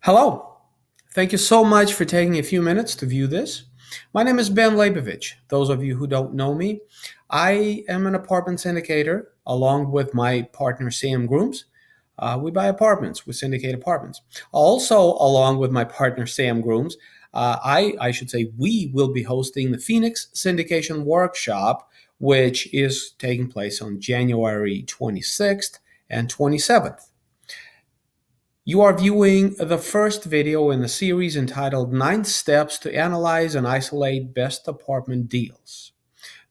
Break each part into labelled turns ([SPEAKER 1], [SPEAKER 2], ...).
[SPEAKER 1] Hello. Thank you so much for taking a few minutes to view this. My name is Ben Leybovich. Those of you who don't know me, I am an apartment syndicator along with my partner Sam Grooms. We buy apartments, we syndicate apartments. Also, along with my partner Sam Grooms, I should say we will be hosting the Phoenix Syndication Workshop, which is taking place on January 26th and 27th. You are viewing the first video in the series entitled 9 Steps to Analyze and Isolate Best Apartment Deals.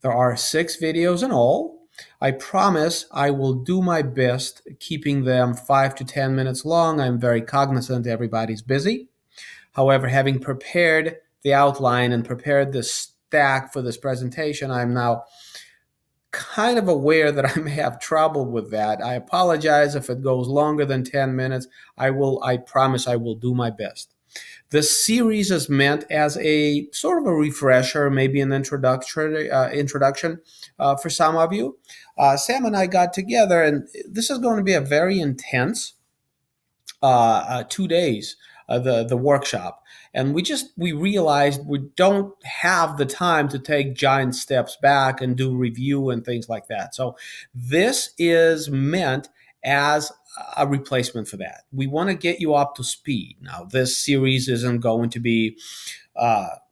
[SPEAKER 1] There are 6 videos in all. I promise I will do my best keeping them 5 to 10 minutes long. I'm very cognizant everybody's busy. However, having prepared the outline and prepared the stack for this presentation, I'm now kind of aware that I may have trouble with that. I apologize if it goes longer than 10 minutes. I promise I will do my best. This series is meant as a sort of a refresher, maybe an introduction for some of you. Sam and I got together, and this is going to be a very intense 2 days, the workshop. And we realized we don't have the time to take giant steps back and do review and things like that. So this is meant as a replacement for that. We want to get you up to speed. Now, this series isn't going to be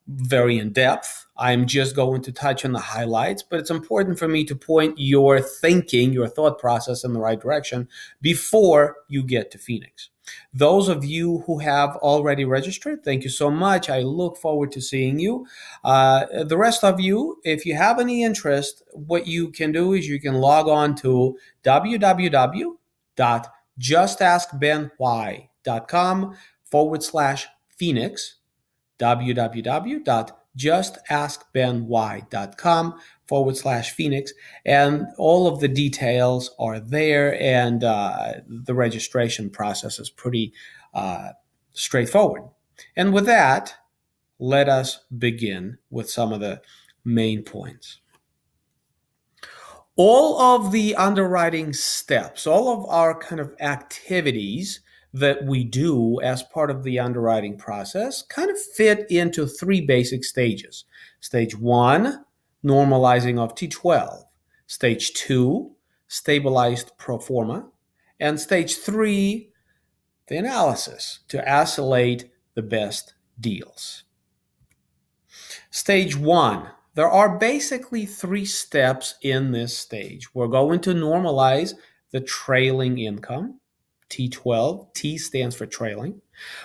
[SPEAKER 1] very in depth. I'm just going to touch on the highlights, but it's important for me to point your thinking, your thought process in the right direction before you get to Phoenix. Those of you who have already registered, thank you so much. I look forward to seeing you. The rest of you, if you have any interest, what you can do is you can log on to www.justaskbenwhy.com/Phoenix, www.justaskbenwhy.com/Phoenix, and all of the details are there, and the registration process is pretty straightforward. And with that, let us begin with some of the main points. All of the underwriting steps, all of our kind of activities that we do as part of the underwriting process kind of fit into 3 basic stages. Stage 1, normalizing of T12. Stage 2, stabilized pro-forma. And stage 3, the analysis to isolate the best deals. Stage 1. There are basically 3 steps in this stage. We're going to normalize the trailing income, T12. T stands for trailing.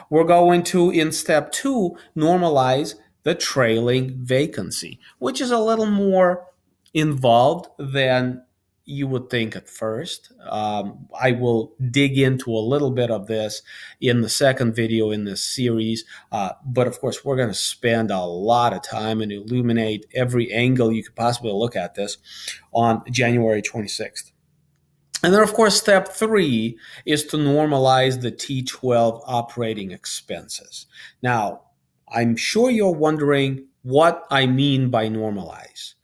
[SPEAKER 1] We're going to, in step 2, normalize the trailing vacancy, which is a little more involved than you would think at first. I will dig into a little bit of this in the second video in this series, but of course we're going to spend a lot of time and illuminate every angle you could possibly look at this on January 26th. And then, of course, step 3 is to normalize the T12 operating expenses. Now, I'm sure you're wondering what I mean by normalize.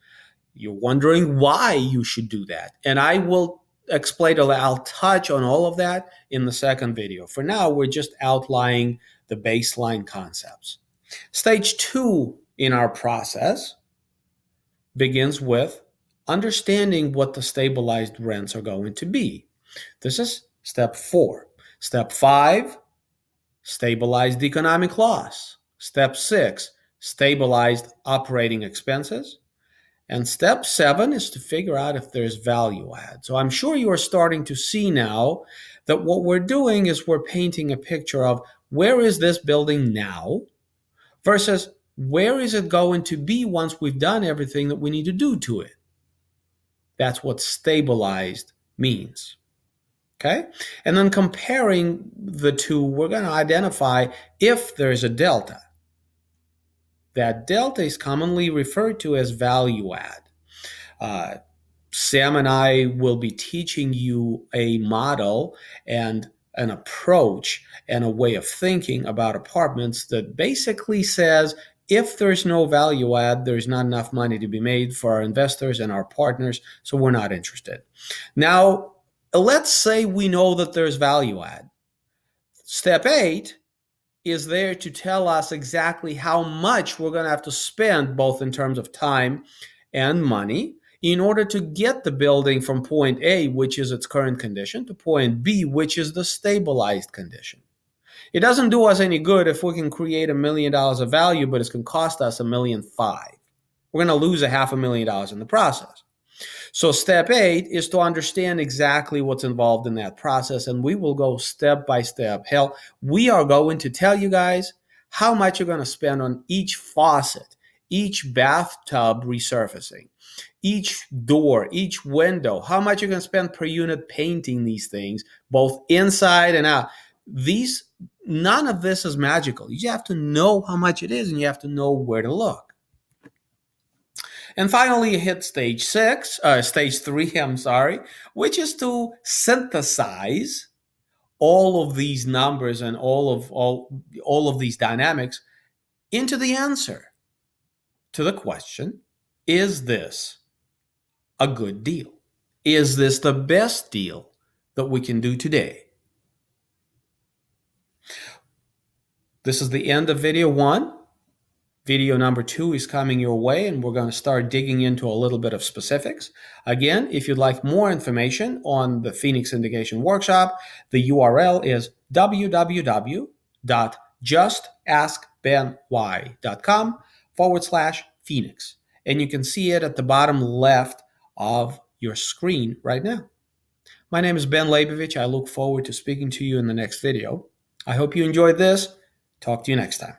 [SPEAKER 1] You're wondering why you should do that. And I will explain, I'll touch on all of that in the second video. For now, we're just outlining the baseline concepts. Stage 2 in our process begins with understanding what the stabilized rents are going to be. This is step 4. Step 5, stabilized economic loss. Step 6, stabilized operating expenses. And step 7 is to figure out if there's value add. So I'm sure you are starting to see now that what we're doing is we're painting a picture of where is this building now versus where is it going to be once we've done everything that we need to do to it. That's what stabilized means. Okay? And then comparing the two, we're going to identify if there's a delta. That delta is commonly referred to as value add. Sam and I will be teaching you a model and an approach and a way of thinking about apartments that basically says if there's no value add, there's not enough money to be made for our investors and our partners, so we're not interested. Now, let's say we know that there's value add. Step 8 is there to tell us exactly how much we're going to have to spend, both in terms of time and money, in order to get the building from point A, which is its current condition, to point B, which is the stabilized condition. It doesn't do us any good if we can create $1 million of value, but it's going to cost us $1.5 million. We're going to lose $500,000 in the process. So step 8 is to understand exactly what's involved in that process, and we will go step by step. Hell, we are going to tell you guys how much you're going to spend on each faucet, each bathtub resurfacing, each door, each window, how much you're going to spend per unit painting these things, both inside and out. None of this is magical. You have to know how much it is, and you have to know where to look. And finally, you hit stage 3, I'm sorry, which is to synthesize all of these numbers and all of these dynamics into the answer to the question, is this a good deal? Is this the best deal that we can do today? This is the end of video 1. Video number 2 is coming your way, and we're going to start digging into a little bit of specifics. Again, if you'd like more information on the Phoenix Syndication Workshop, the URL is www.justaskbenwhy.com/Phoenix. And you can see it at the bottom left of your screen right now. My name is Ben Leybovich. I look forward to speaking to you in the next video. I hope you enjoyed this. Talk to you next time.